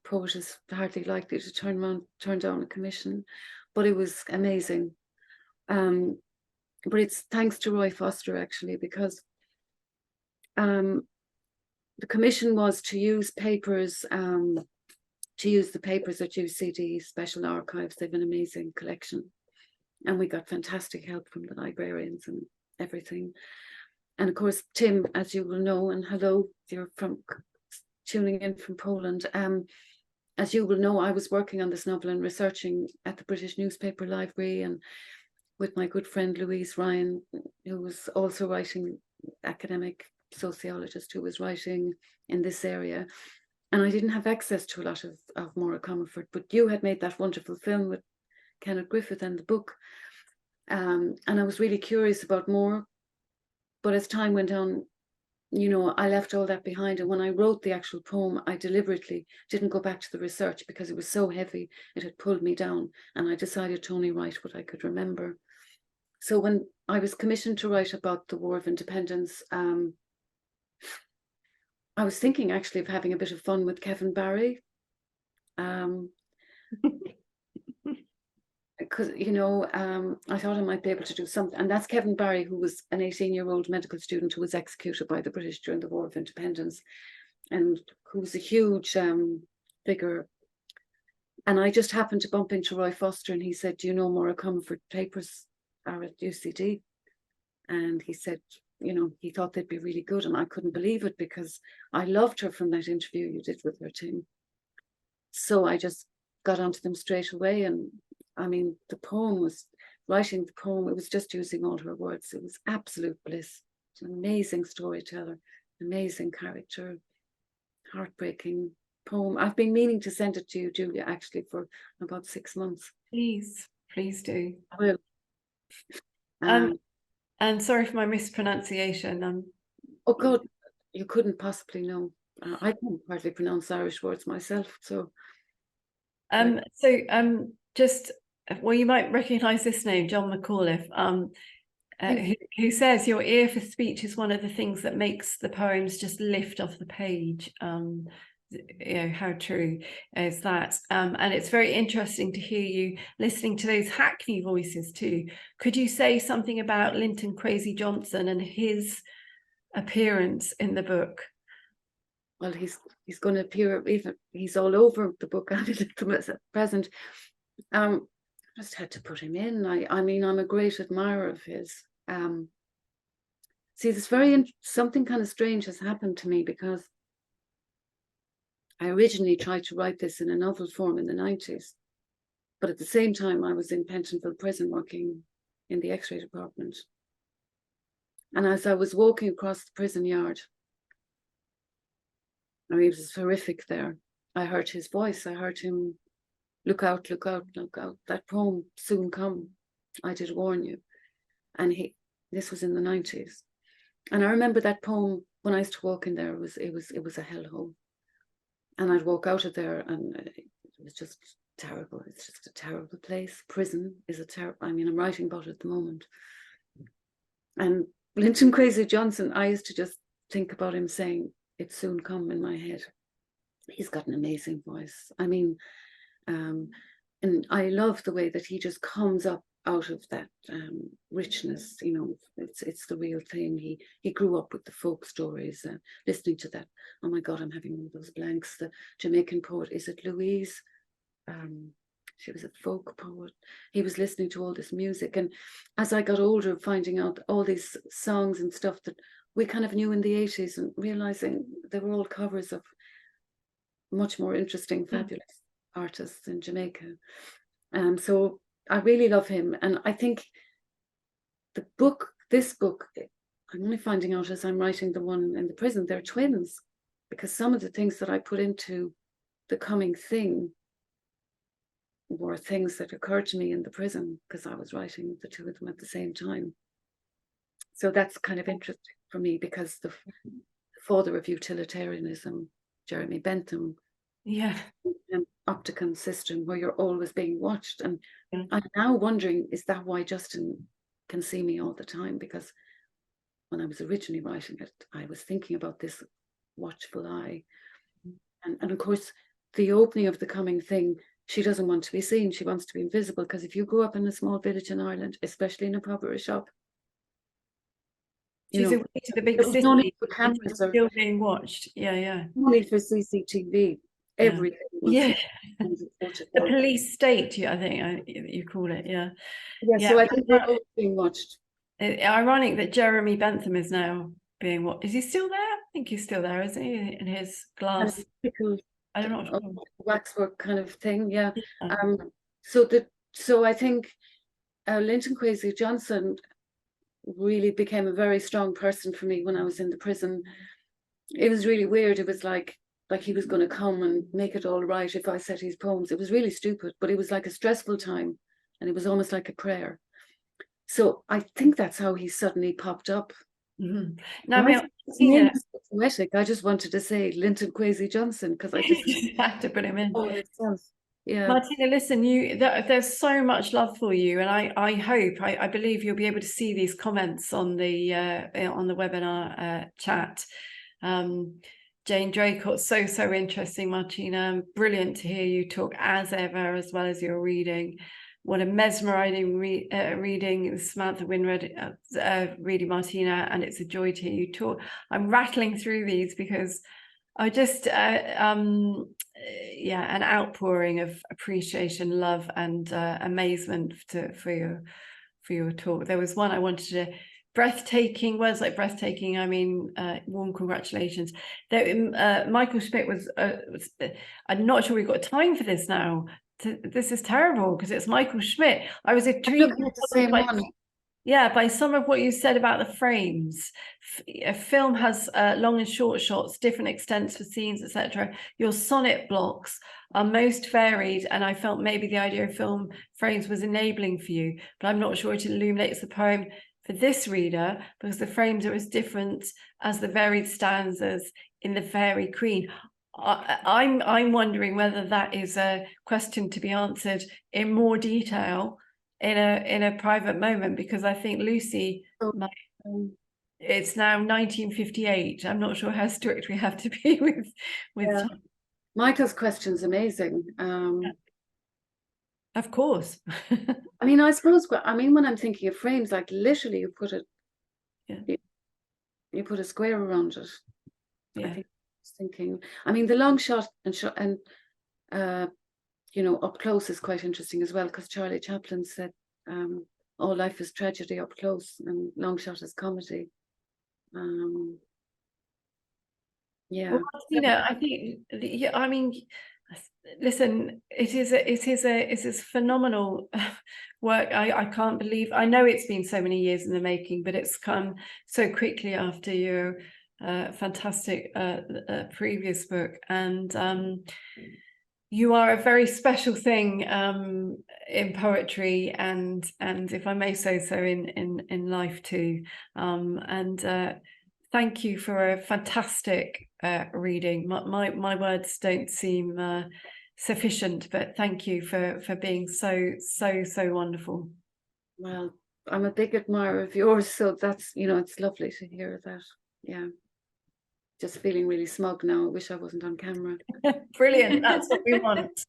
poet is hardly likely to turn down a commission, but it was amazing. But it's thanks to Roy Foster, actually, because the commission was to use papers, to use the papers at UCD Special Archives. They have an amazing collection, and we got fantastic help from the librarians and everything. And of course, Tim, as you will know, and hello, you're tuning in from Poland. As you will know, I was working on this novel and researching at the British Newspaper Library, and with my good friend Louise Ryan, who was also writing, academic sociologist who was writing in this area. And I didn't have access to a lot of Maura Comerford, but you had made that wonderful film with Kenneth Griffith and the book. And I was really curious about more. But as time went on, you know, I left all that behind. And when I wrote the actual poem, I deliberately didn't go back to the research because it was so heavy. It had pulled me down. And I decided to only write what I could remember. So when I was commissioned to write about the War of Independence, I was thinking actually of having a bit of fun with Kevin Barry. Because, you know, I thought I might be able to do something. And that's Kevin Barry, who was an 18-year-old medical student who was executed by the British during the War of Independence, and who was a huge figure. And I just happened to bump into Roy Foster, and he said, "Do you know Maura Comerford papers are at UCD?" And he said, you know, he thought they'd be really good. And I couldn't believe it because I loved her from that interview you did with her, Tim. So I just got onto them straight away. And I mean, writing the poem, it was just using all her words. It was absolute bliss. It's an amazing storyteller, amazing character, heartbreaking poem. I've been meaning to send it to you, Julia, actually, for about 6 months. Please do. I will. And sorry for my mispronunciation. Oh God, you couldn't possibly know. I can't hardly pronounce Irish words myself. So just, well, you might recognise this name, John McAuliffe, who says your ear for speech is one of the things that makes the poems just lift off the page. You know, how true is that? And it's very interesting to hear you listening to those Hackney voices too. Could you say something about Linton Kwesi Johnson and his appearance in the book? Well, he's going to appear, even he's all over the book at present. Just had to put him in. I mean, I'm a great admirer of his. See, something kind of strange has happened to me, because I originally tried to write this in a novel form in the 90s, but at the same time I was in Pentonville prison working in the X-ray department. And as I was walking across the prison yard, I mean, it was horrific there, I heard his voice. I heard him, "Look out, look out, look out. That poem soon come. I did warn you." And this was in the 90s. And I remember that poem, when I used to walk in there, it was a hellhole. And I'd walk out of there and it was just terrible. It's just a terrible place. Prison is a terrible, I mean, I'm writing about it at the moment. And Linton Kwesi Johnson, I used to just think about him saying, "It soon come," in my head. He's got an amazing voice. I mean, and I love the way that he just comes up out of that richness. You know, it's the real thing. He grew up with the folk stories, listening to that. Oh my God, I'm having one of those blanks. The Jamaican poet, is it Louise? She was a folk poet. He was listening to all this music, and as I got older, finding out all these songs and stuff that we kind of knew in the 80s, and realizing they were all covers of much more interesting, fabulous artists in Jamaica. So I really love him. And I think this book, I'm only finding out as I'm writing the one in the prison, they're twins, because some of the things that I put into The Coming Thing were things that occurred to me in the prison, because I was writing the two of them at the same time. So that's kind of interesting for me, because the father of utilitarianism, Jeremy Bentham, an Opticon system where you're always being watched. And I'm now wondering, is that why Justin can see me all the time? Because when I was originally writing it, I was thinking about this watchful eye. And of course, the opening of The Coming Thing, she doesn't want to be seen. She wants to be invisible, because if you grow up in a small village in Ireland, especially in a pub or a shop, She's away to the big there's no need city for and she's cameras or still being watched. Yeah. no need for CCTV. Everything was Yeah. reported. The police state, I think you call it. Yeah. So I think they're both being watched. Ironic that Jeremy Bentham is now being watched. Is he still there? I think he's still there, isn't he? In his glass. I don't know. Waxwork kind of thing, yeah. So I think Linton Kwesi Johnson really became a very strong person for me when I was in the prison. It was really weird. It was like he was going to come and make it all right if I said his poems. It was really stupid, but it was like a stressful time, and it was almost like a prayer. So I think that's how he suddenly popped up. Mm-hmm. Now, his name is poetic. I just wanted to say Linton Kwesi Johnson, because I just had to put him in. Yeah, Martina, listen, there's so much love for you, and I believe you'll be able to see these comments on the webinar chat. Jane Draycott, so interesting, Martina. Brilliant to hear you talk as ever, as well as your reading. What a mesmerizing reading. Samantha Winred reading Martina, and it's a joy to hear you talk. I'm rattling through these because I just an outpouring of appreciation, love, and amazement for your talk. There was one I wanted to. Breathtaking, words like breathtaking, I mean, warm congratulations. Michael Schmidt was I'm not sure we've got time for this now. This is terrible because it's Michael Schmidt. I was intrigued by some of what you said about the frames. A film has long and short shots, different extents for scenes, etc. Your sonnet blocks are most varied, and I felt maybe the idea of film frames was enabling for you, but I'm not sure it illuminates the poem for this reader, because the frames are as different as the varied stanzas in The Fairy Queen. I'm wondering whether that is a question to be answered in more detail in a private moment, because I think Lucy, it's now 1958. I'm not sure how strict we have to be with time. Michael's question's amazing. Of course. I mean, I suppose, when I'm thinking of frames, like literally you put it, you put a square around it. Yeah. I think I was thinking, I mean, the long shot and up close is quite interesting as well, because Charlie Chaplin said, all life is tragedy up close, and long shot is comedy. Well, Martina, I think, I mean, listen, it is phenomenal work. I can't believe, I know it's been so many years in the making, but it's come so quickly after your fantastic previous book, and you are a very special thing in poetry, and if I may say so, in life too. Thank you for a fantastic reading. My words don't seem sufficient, but thank you for being so wonderful. Well, I'm a big admirer of yours, so that's, it's lovely to hear that. Yeah. Just feeling really smug now. I wish I wasn't on camera. Brilliant. That's what we want.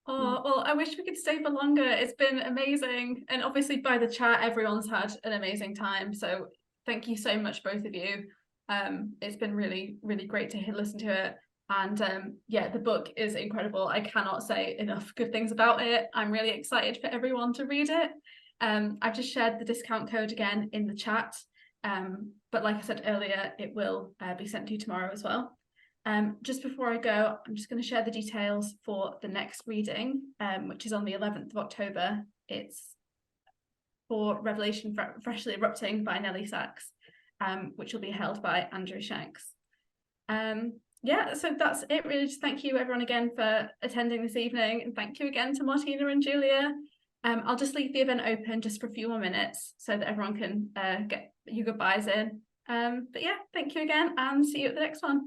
Oh, well, I wish we could stay for longer. It's been amazing. And obviously by the chat, everyone's had an amazing time. So thank you so much, both of you. It's been really, really great to listen to it. And the book is incredible. I cannot say enough good things about it. I'm really excited for everyone to read it. I've just shared the discount code again in the chat. But like I said earlier, it will be sent to you tomorrow as well. Just before I go, I'm just going to share the details for the next reading, which is on the 11th of October. It's for Revelation Freshly Erupting by Nellie Sachs, which will be held by Andrew Shanks. So that's it really. Just thank you everyone again for attending this evening, and thank you again to Martina and Julia. I'll just leave the event open just for a few more minutes so that everyone can get your goodbyes in. But yeah, thank you again, and see you at the next one.